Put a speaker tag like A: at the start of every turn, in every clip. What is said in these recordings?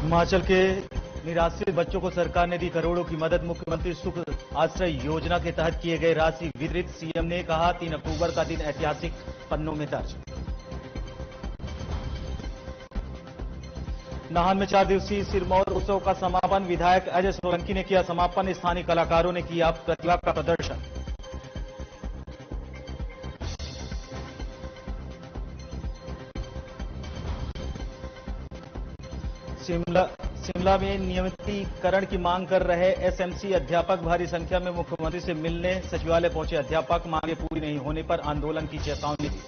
A: हिमाचल के निराश्रित बच्चों को सरकार ने दी करोड़ों की मदद। मुख्यमंत्री सुख आश्रय योजना के तहत किए गए राशि वितरित। सीएम ने कहा 3 अक्टूबर का दिन ऐतिहासिक पन्नों में दर्ज। नाहन में 4 दिवसीय सिरमौर उत्सव का समापन। विधायक अजय सोलंकी ने किया समापन। स्थानीय कलाकारों ने किया प्रतिभा का प्रदर्शन। शिमला में नियमितीकरण की मांग कर रहे एसएमसी अध्यापक। भारी संख्या में मुख्यमंत्री से मिलने सचिवालय पहुंचे अध्यापक। मांगे पूरी नहीं होने पर आंदोलन की चेतावनी दी।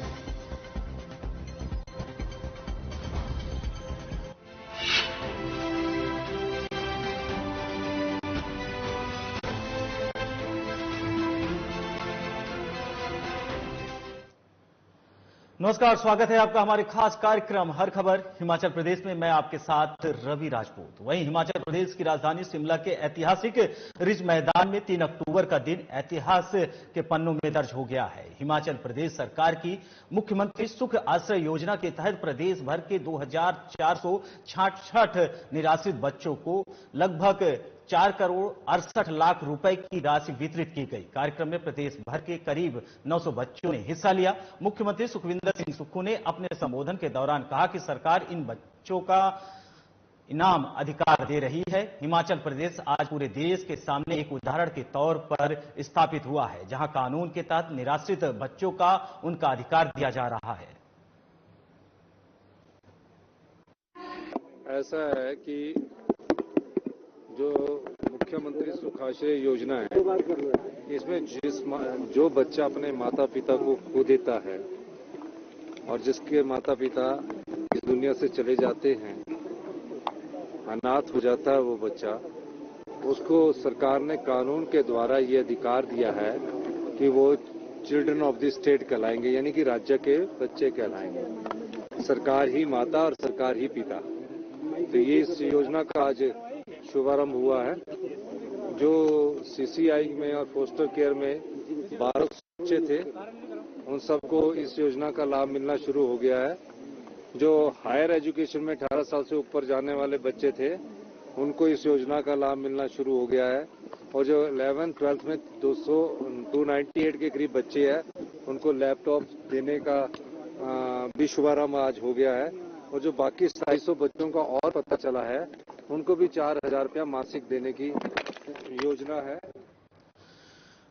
A: नमस्कार, स्वागत है आपका हमारे खास कार्यक्रम हर खबर हिमाचल प्रदेश में। मैं आपके साथ रवि राजपूत। वहीं हिमाचल प्रदेश की राजधानी शिमला के ऐतिहासिक रिज मैदान में 3 अक्टूबर का दिन इतिहास के पन्नों में दर्ज हो गया है। हिमाचल प्रदेश सरकार की मुख्यमंत्री सुख आश्रय योजना के तहत प्रदेश भर के 2466 निराश्रित बच्चों को लगभग 4 करोड़ 68 लाख रुपए की राशि वितरित की गई। कार्यक्रम में प्रदेश भर के करीब 900 बच्चों ने हिस्सा लिया। मुख्यमंत्री सुखविंदर सिंह सुक्खू ने अपने संबोधन के दौरान कहा कि सरकार इन बच्चों का इनाम अधिकार दे रही है। हिमाचल प्रदेश आज पूरे देश के सामने एक उदाहरण के तौर पर स्थापित हुआ है, जहां कानून के तहत निराश्रित बच्चों का उनका अधिकार दिया जा रहा है।
B: ऐसा है कि जो मुख्यमंत्री सुख आश्रय योजना है, इसमें जो बच्चा अपने माता पिता को खो देता है और जिसके माता पिता इस दुनिया से चले जाते हैं, अनाथ हो जाता है वो बच्चा, उसको सरकार ने कानून के द्वारा ये अधिकार दिया है कि वो चिल्ड्रन ऑफ द स्टेट कहलाएंगे, यानी कि राज्य के बच्चे कहलाएंगे। सरकार ही माता और सरकार ही पिता। तो ये इस योजना का आज शुभारंभ हुआ है। जो सीसीआई में और फोस्टर केयर में 12 बच्चे थे, उन सबको इस योजना का लाभ मिलना शुरू हो गया है। जो हायर एजुकेशन में 18 साल से ऊपर जाने वाले बच्चे थे, उनको इस योजना का लाभ मिलना शुरू हो गया है। और जो 11th 12th में 298 के करीब बच्चे हैं, उनको लैपटॉप देने का भी शुभारंभ आज हो गया है। और जो बाकी 250 बच्चों का और पता चला है, उनको भी 4000 रुपया मासिक देने की योजना है।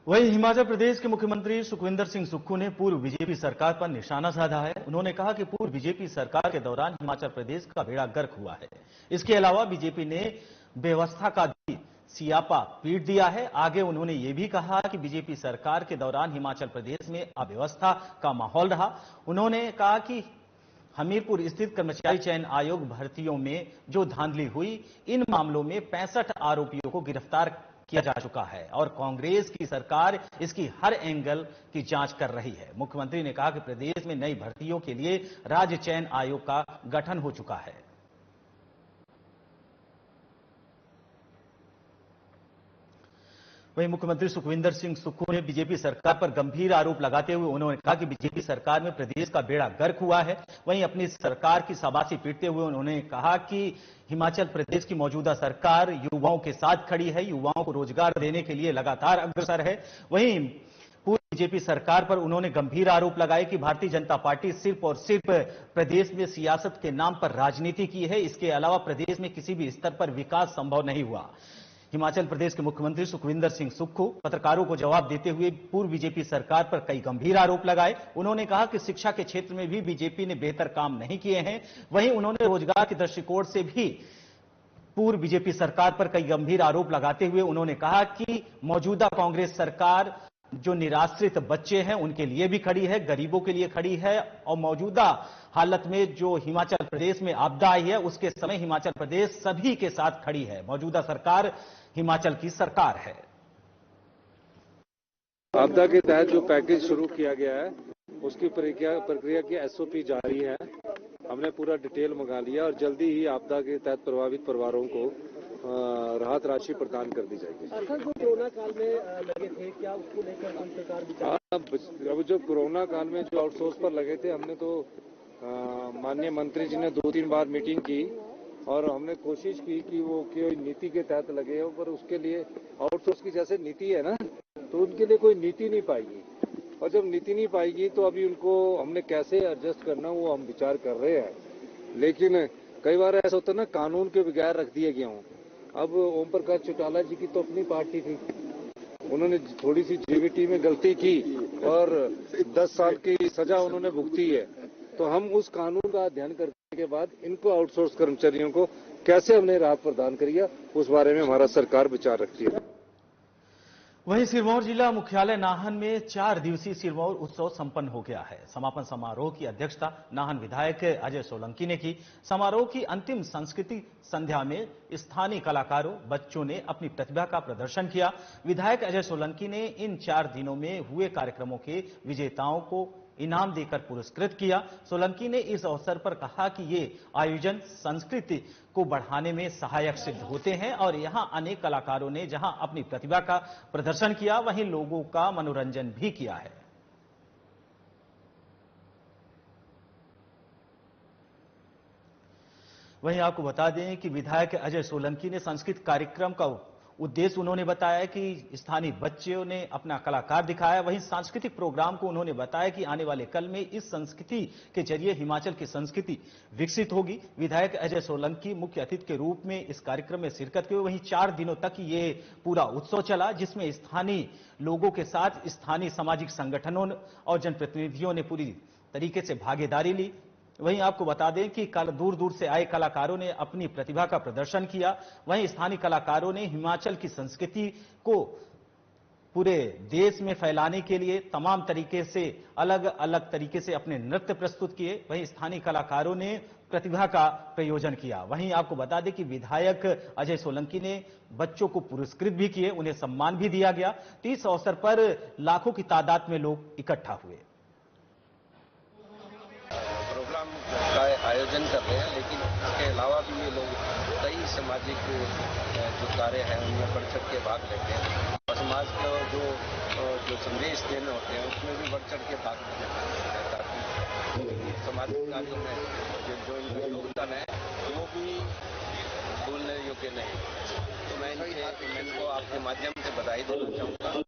A: वहीं हिमाचल प्रदेश के मुख्यमंत्री सुखविंदर सिंह सुक्खू ने पूर्व बीजेपी सरकार पर निशाना साधा है। उन्होंने कहा कि पूर्व बीजेपी सरकार के दौरान हिमाचल प्रदेश का बेड़ा गर्क हुआ है। इसके अलावा बीजेपी ने व्यवस्था का भी सियापा पीट दिया है। आगे उन्होंने ये भी कहा कि बीजेपी सरकार के दौरान हिमाचल प्रदेश में अव्यवस्था का माहौल रहा। उन्होंने कहा कि हमीरपुर स्थित कर्मचारी चयन आयोग भर्तियों में जो धांधली हुई, इन मामलों में 65 आरोपियों को गिरफ्तार किया जा चुका है और कांग्रेस की सरकार इसकी हर एंगल की जांच कर रही है। मुख्यमंत्री ने कहा कि प्रदेश में नई भर्तियों के लिए राज्य चयन आयोग का गठन हो चुका है। वहीं मुख्यमंत्री सुखविंदर सिंह सुक्खू ने बीजेपी सरकार पर गंभीर आरोप लगाते हुए उन्होंने कहा कि बीजेपी सरकार में प्रदेश का बेड़ा गर्क हुआ है। वहीं अपनी सरकार की शाबाशी पीटते हुए उन्होंने कहा कि हिमाचल प्रदेश की मौजूदा सरकार युवाओं के साथ खड़ी है, युवाओं को रोजगार देने के लिए लगातार अग्रसर है। वहीं पूर्व बीजेपी सरकार पर उन्होंने गंभीर आरोप लगाए कि भारतीय जनता पार्टी सिर्फ और सिर्फ प्रदेश में सियासत के नाम पर राजनीति की है। इसके अलावा प्रदेश में किसी भी स्तर पर विकास संभव नहीं हुआ। हिमाचल प्रदेश के मुख्यमंत्री सुखविंदर सिंह सुक्खू पत्रकारों को जवाब देते हुए पूर्व बीजेपी सरकार पर कई गंभीर आरोप लगाए। उन्होंने कहा कि शिक्षा के क्षेत्र में भी बीजेपी ने बेहतर काम नहीं किए हैं। वहीं उन्होंने रोजगार के दृष्टिकोण से भी पूर्व बीजेपी सरकार पर कई गंभीर आरोप लगाते हुए उन्होंने कहा कि मौजूदा कांग्रेस सरकार जो निराश्रित बच्चे हैं उनके लिए भी खड़ी है, गरीबों के लिए खड़ी है और मौजूदा हालत में जो हिमाचल प्रदेश में आपदा आई है उसके समय हिमाचल प्रदेश सभी के साथ खड़ी है। मौजूदा सरकार हिमाचल की सरकार है।
B: आपदा के तहत जो पैकेज शुरू किया गया है, उसकी प्रक्रिया की एसओपी जारी है। हमने पूरा डिटेल मंगा लिया और जल्दी ही आपदा के तहत प्रभावित परिवारों को राहत राशि प्रदान कर दी जाएगी।
C: जो कोरोना काल में लगे थे, क्या उसको लेकर सरकार विचार?
B: अब जो कोरोना काल में जो आउटसोर्स पर लगे थे, हमने तो माननीय मंत्री जी ने 2-3 बार मीटिंग की और हमने कोशिश की कि वो कोई नीति के तहत लगे हो, पर उसके लिए आउटसोर्स की जैसे नीति है ना, तो उनके लिए कोई नीति नहीं पाएगी। और जब नीति नहीं पाएगी तो अभी उनको हमने कैसे एडजस्ट करना वो हम विचार कर रहे हैं। लेकिन कई बार ऐसा होता है ना, कानून के बगैर रख दिया गया हूँ। अब ओम प्रकाश चौटाला जी की तो अपनी पार्टी थी, उन्होंने थोड़ी सी जीबीटी में गलती की और 10 साल की सजा उन्होंने भुगती है। तो हम उस कानून का अध्ययन करने के बाद इनको आउटसोर्स कर्मचारियों को कैसे हमने राहत प्रदान करिए, उस बारे में हमारा सरकार विचार रखती है।
A: वहीं सिरमौर जिला मुख्यालय नाहन में 4 दिवसीय सिरमौर उत्सव संपन्न हो गया है। समापन समारोह की अध्यक्षता नाहन विधायक अजय सोलंकी ने की। समारोह की अंतिम सांस्कृतिक संध्या में स्थानीय कलाकारों, बच्चों ने अपनी प्रतिभा का प्रदर्शन किया। विधायक अजय सोलंकी ने इन 4 दिनों में हुए कार्यक्रमों के विजेताओं को इनाम देकर पुरस्कृत किया। सोलंकी ने इस अवसर पर कहा कि ये आयोजन संस्कृति को बढ़ाने में सहायक सिद्ध होते हैं और यहां अनेक कलाकारों ने जहां अपनी प्रतिभा का प्रदर्शन किया, वहीं लोगों का मनोरंजन भी किया है। वहीं आपको बता दें कि विधायक अजय सोलंकी ने सांस्कृतिक कार्यक्रम का उद्देश्य उन्होंने बताया कि स्थानीय बच्चों ने अपना कलाकार दिखाया। वहीं सांस्कृतिक प्रोग्राम को उन्होंने बताया कि आने वाले कल में इस संस्कृति के जरिए हिमाचल की संस्कृति विकसित होगी। विधायक अजय सोलंकी मुख्य अतिथि के रूप में इस कार्यक्रम में शिरकत किए। वहीं 4 दिनों तक ये पूरा उत्सव चला, जिसमें स्थानीय लोगों के साथ स्थानीय सामाजिक संगठनों और जनप्रतिनिधियों ने पूरी तरीके से भागीदारी ली। वहीं आपको बता दें कि कल दूर दूर से आए कलाकारों ने अपनी प्रतिभा का प्रदर्शन किया। वहीं स्थानीय कलाकारों ने हिमाचल की संस्कृति को पूरे देश में फैलाने के लिए तमाम तरीके से अलग अलग तरीके से अपने नृत्य प्रस्तुत किए। वहीं स्थानीय कलाकारों ने प्रतिभा का प्रयोजन किया। वहीं आपको बता दें कि विधायक अजय सोलंकी ने बच्चों को पुरस्कृत भी किए, उन्हें सम्मान भी दिया गया। तो इस अवसर पर लाखों की तादाद में लोग इकट्ठा हुए।
D: प्रोग्राम का आयोजन कर रहे हैं, लेकिन इसके अलावा भी ये लोग कई सामाजिक जो कार्य हैं उनमें बढ़ चढ़ के भाग लेते हैं और समाज को जो संदेश देने होते हैं उसमें भी बढ़ चढ़ के भाग लेते हैं, ताकि सामाजिक कार्यों में जो इनका योगदान है वो भी भूलने योग्य नहीं। तो मैं इनको आपके माध्यम से बधाई देना चाहूँगा।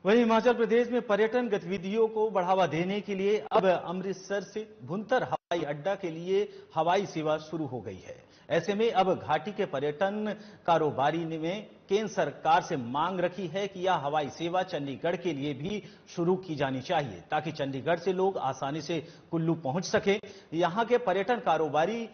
A: वहीं हिमाचल प्रदेश में पर्यटन गतिविधियों को बढ़ावा देने के लिए अब अमृतसर से भुंतर हवाई अड्डा के लिए हवाई सेवा शुरू हो गई है। ऐसे में अब घाटी के पर्यटन कारोबारी ने केंद्र सरकार से मांग रखी है कि यह हवाई सेवा चंडीगढ़ के लिए भी शुरू की जानी चाहिए, ताकि चंडीगढ़ से लोग आसानी से कुल्लू पहुंच सके। यहां के पर्यटन कारोबारी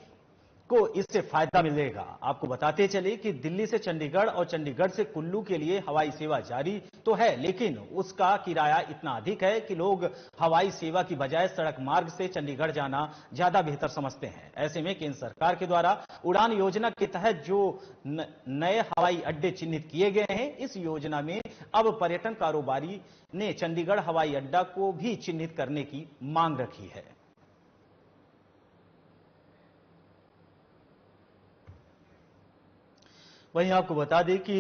A: को इससे फायदा मिलेगा। आपको बताते चले कि दिल्ली से चंडीगढ़ और चंडीगढ़ से कुल्लू के लिए हवाई सेवा जारी तो है, लेकिन उसका किराया इतना अधिक है कि लोग हवाई सेवा की बजाय सड़क मार्ग से चंडीगढ़ जाना ज्यादा बेहतर समझते हैं। ऐसे में केंद्र सरकार के द्वारा उड़ान योजना के तहत जो नए हवाई अड्डे चिन्हित किए गए हैं, इस योजना में अब पर्यटन कारोबारी ने चंडीगढ़ हवाई अड्डा को भी चिन्हित करने की मांग रखी है। वहीं आपको बता दें कि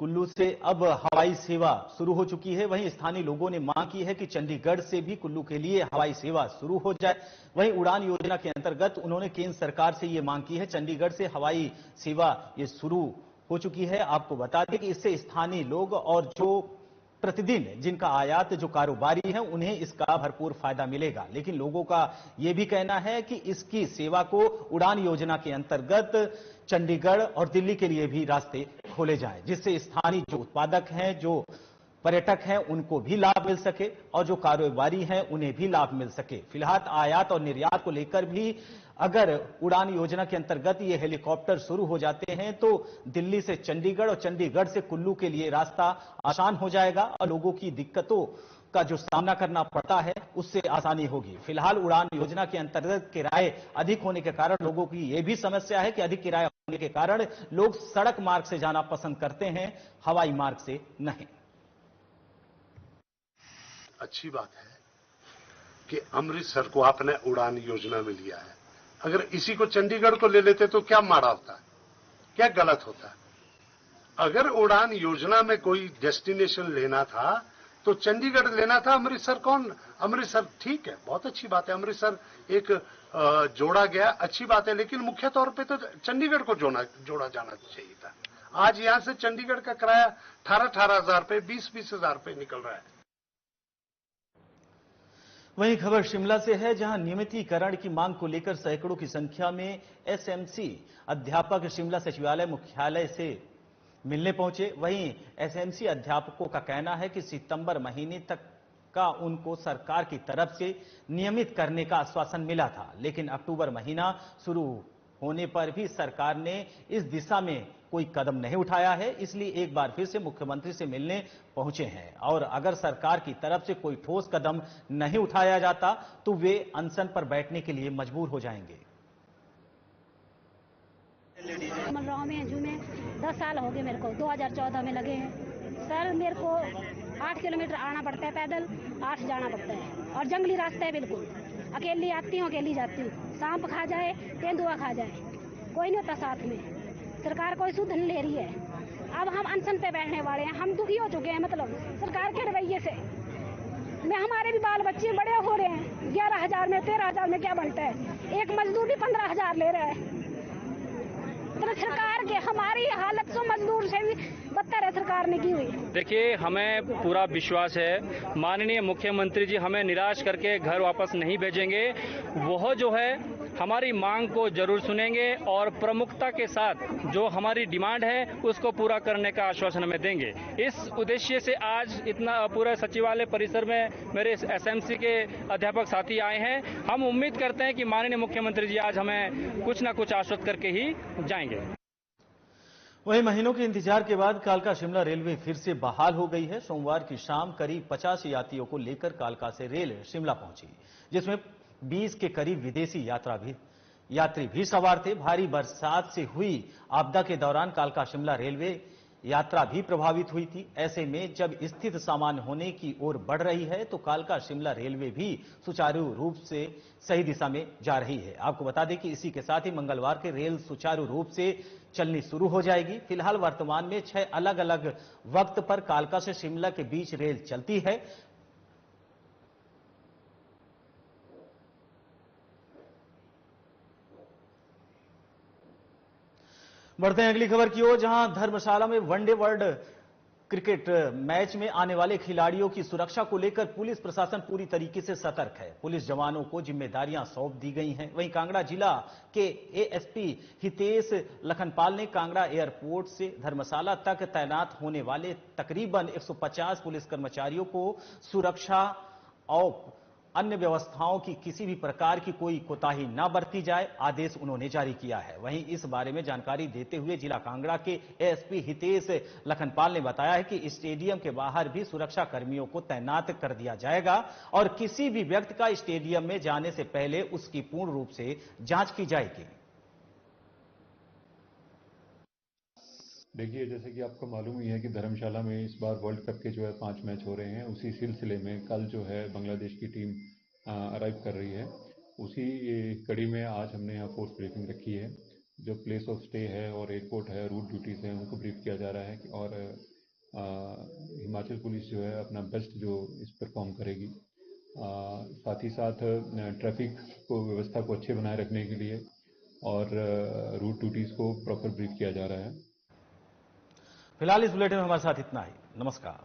A: कुल्लू से अब हवाई सेवा शुरू हो चुकी है। वहीं स्थानीय लोगों ने मांग की है कि चंडीगढ़ से भी कुल्लू के लिए हवाई सेवा शुरू हो जाए। वहीं उड़ान योजना के अंतर्गत उन्होंने केंद्र सरकार से ये मांग की है। चंडीगढ़ से हवाई सेवा ये शुरू हो चुकी है। आपको बता दें कि इससे स्थानीय लोग और जो प्रतिदिन जिनका आयात जो कारोबारी है उन्हें इसका भरपूर फायदा मिलेगा। लेकिन लोगों का यह भी कहना है कि इसकी सेवा को उड़ान योजना के अंतर्गत चंडीगढ़ और दिल्ली के लिए भी रास्ते खोले जाएं, जिससे स्थानीय जो उत्पादक हैं, जो पर्यटक हैं, उनको भी लाभ मिल सके और जो कारोबारी हैं उन्हें भी लाभ मिल सके। फिलहाल आयात और निर्यात को लेकर भी अगर उड़ान योजना के अंतर्गत ये हेलीकॉप्टर शुरू हो जाते हैं तो दिल्ली से चंडीगढ़ और चंडीगढ़ से कुल्लू के लिए रास्ता आसान हो जाएगा और लोगों की दिक्कतों का जो सामना करना पड़ता है उससे आसानी होगी। फिलहाल उड़ान योजना के अंतर्गत किराए अधिक होने के कारण लोगों की यह भी समस्या है कि अधिक किराया होने के कारण लोग सड़क मार्ग से जाना पसंद करते हैं, हवाई मार्ग से नहीं।
E: अच्छी बात है कि अमृतसर को आपने उड़ान योजना में लिया है। अगर इसी को चंडीगढ़ को ले लेते तो क्या माड़ा होता, क्या गलत होता? अगर उड़ान योजना में कोई डेस्टिनेशन लेना था तो चंडीगढ़ लेना था, अमृतसर कौन? अमृतसर ठीक है, बहुत अच्छी बात है, अमृतसर एक जोड़ा गया, अच्छी बात है, लेकिन मुख्य तौर पे तो चंडीगढ़ को जोड़ा जाना चाहिए था। आज यहां से चंडीगढ़ का किराया 18,000 रुपए, 20,000 रुपए निकल रहा है।
A: वहीं खबर शिमला से है, जहां नियमितीकरण की मांग को लेकर सैकड़ों की संख्या में एसएमसी अध्यापक शिमला सचिवालय मुख्यालय से मिलने पहुंचे। वहीं एसएमसी अध्यापकों का कहना है कि सितंबर महीने तक का उनको सरकार की तरफ से नियमित करने का आश्वासन मिला था, लेकिन अक्टूबर महीना शुरू होने पर भी सरकार ने इस दिशा में कोई कदम नहीं उठाया है। इसलिए एक बार फिर से मुख्यमंत्री से मिलने पहुंचे हैं और अगर सरकार की तरफ से कोई ठोस कदम नहीं उठाया जाता तो वे अनशन पर बैठने के लिए मजबूर हो जाएंगे।
F: मलराव में जू में 10 साल हो गए मेरे को, 2014 में लगे हैं सर। मेरे को 8 किलोमीटर आना पड़ता है पैदल, 8 जाना पड़ता है और जंगली रास्ता है बिल्कुल। अकेली आती हूँ, अकेली जाती हूँ। सांप खा जाए, तेंदुआ खा जाए, कोई नहीं होता साथ में। सरकार कोई सुध नहीं ले रही है। अब हम अनशन पे बैठने वाले हैं, हम दुखी हो चुके हैं मतलब सरकार के रवैये से। हमारे भी बाल बच्चे बड़े हो रहे हैं, 11,000 में 13,000 में क्या बनता है? एक मजदूर भी 15,000 ले रहा है। तो सरकार के हमारी हालत तो मजदूर से भी बदतर है सरकार ने की हुई।
G: देखिए, हमें पूरा विश्वास है माननीय मुख्यमंत्री जी हमें निराश करके घर वापस नहीं भेजेंगे। वह जो है हमारी मांग को जरूर सुनेंगे और प्रमुखता के साथ जो हमारी डिमांड है उसको पूरा करने का आश्वासन हमें देंगे। इस उद्देश्य से आज इतना पूरे सचिवालय परिसर में मेरे एसएमसी के अध्यापक साथी आए हैं। हम उम्मीद करते हैं कि माननीय मुख्यमंत्री जी आज हमें कुछ न कुछ आश्वस्त करके ही जाएंगे।
A: वहीं महीनों के इंतजार के बाद कालका शिमला रेलवे फिर से बहाल हो गई है। सोमवार की शाम करीब 50 यात्रियों को लेकर कालका से रेल शिमला पहुंची, जिसमें 20 के करीब विदेशी यात्री भी सवार थे। भारी बरसात से हुई आपदा के दौरान कालका शिमला रेलवे यात्रा भी प्रभावित हुई थी। ऐसे में जब स्थिति सामान्य होने की ओर बढ़ रही है तो कालका शिमला रेलवे भी सुचारू रूप से सही दिशा में जा रही है। आपको बता दें कि इसी के साथ ही मंगलवार के रेल सुचारू रूप से चलनी शुरू हो जाएगी। फिलहाल वर्तमान में 6 अलग अलग वक्त पर कालका से शिमला के बीच रेल चलती है। बढ़ते हैं अगली खबर की ओर, जहां धर्मशाला में वनडे वर्ल्ड क्रिकेट मैच में आने वाले खिलाड़ियों की सुरक्षा को लेकर पुलिस प्रशासन पूरी तरीके से सतर्क है। पुलिस जवानों को जिम्मेदारियां सौंप दी गई हैं। वहीं कांगड़ा जिला के एएसपी हितेश लखनपाल ने कांगड़ा एयरपोर्ट से धर्मशाला तक तैनात होने वाले तकरीबन 150 पुलिस कर्मचारियों को सुरक्षा और अन्य व्यवस्थाओं की किसी भी प्रकार की कोई कोताही न बरती जाए, आदेश उन्होंने जारी किया है। वहीं इस बारे में जानकारी देते हुए जिला कांगड़ा के एएसपी हितेश लखनपाल ने बताया है कि स्टेडियम के बाहर भी सुरक्षा कर्मियों को तैनात कर दिया जाएगा और किसी भी व्यक्ति का स्टेडियम में जाने से पहले उसकी पूर्ण रूप से जांच की जाएगी।
H: देखिए, जैसे कि आपको मालूम ही है कि धर्मशाला में इस बार वर्ल्ड कप के जो है 5 मैच हो रहे हैं। उसी सिलसिले में कल जो है बांग्लादेश की टीम अराइव कर रही है। उसी कड़ी में आज हमने यहाँ फोर्स ब्रीफिंग रखी है। जो प्लेस ऑफ स्टे है और एयरपोर्ट है, रूट ड्यूटीज हैं, उनको ब्रीफ किया जा रहा है और हिमाचल पुलिस जो है अपना बेस्ट जो इस परफॉर्म करेगी। साथ ही साथ ट्रैफिक को व्यवस्था को अच्छे बनाए रखने के लिए और रूट ड्यूटीज को प्रॉपर ब्रीफ किया जा रहा है।
A: फिलहाल इस बुलेटिन में हमारे साथ इतना ही। नमस्कार।